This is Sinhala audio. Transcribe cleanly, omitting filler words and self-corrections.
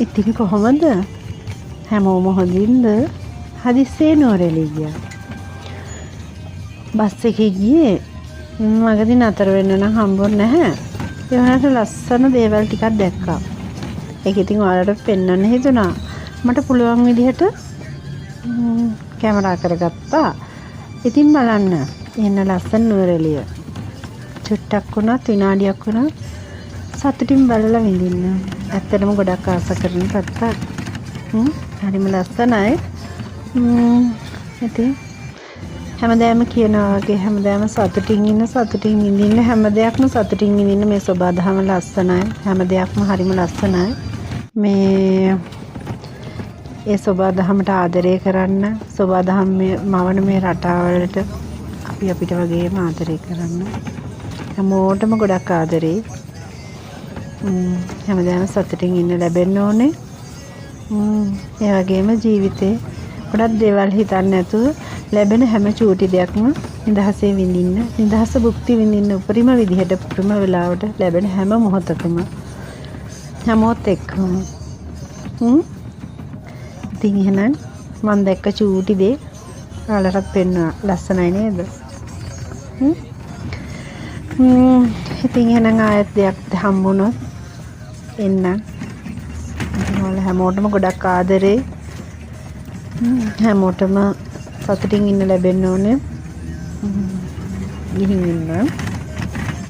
ඉතින් කොහොමද? හැමෝම හොඳින්ද? හදිස්සියේ නුවරඑළිය ගියා. බස් එකේ ගියේ මගදී නතර වෙන්න නම් හම්බුනේ නැහැ. ඒ වුණාට ලස්සන දේවල් ටිකක් දැක්කා. ඒක ඉතින් ඔයාලට පෙන්වන්න හිතුණා. මට පුළුවන් විදිහට කැමරා කරගත්තා. ඉතින් බලන්න. එන්න ලස්සන නුවරඑළිය. චුට්ටක් වුණත් විනාඩියක් වුණත් සතුටින් බලලා විඳින්න. ඇත්තටම ගොඩක් ආස කරන පැත්තක්. හරිම ලස්සනයි. ඉතින් හැමදාම කියනවා වගේ හැමදාම සතුටින් ඉන්න සතුටින් විඳින්න හැම දෙයක්ම සතුටින් විඳින්න මේ සබාධම ලස්සනයි. හැම දෙයක්ම හරිම ලස්සනයි. මේ ඒ සබාධමට ආදරය කරන්න සබාධම මවන මේ රටාවලට අපි අපිට වගේම ආදරය කරන්න. හැමෝටම ගොඩක් ආදරේ. හැමදාම සතුටින් ඉන්න ලැබෙන්න ඕනේ. ඒ වගේම ජීවිතේ ගොඩක් දේවල් හිතන්න නැතුව ලැබෙන හැම චූටි දෙයක්ම නිදහසේ විඳින්න. නිදහස භුක්ති විඳින්න උපරිම විදිහට උපරිම වෙලාවට ලැබෙන හැම මොහොතකම හැමෝත් එක්කම. ඉතින් එහෙනම් මම දැක්ක චූටි දේ ඔයාලටත් පෙන්වනවා. ලස්සනයි නේද? ඉතින් එහෙනම් ආයෙත් දෙයක් හම්බුනොත් එන්න. ඔයාලා හැමෝටම ගොඩක් ආදරේ. හැමෝටම සතුටින් ඉන්න ලැබෙන්න ඕනේ. ගිහින් ඉන්න.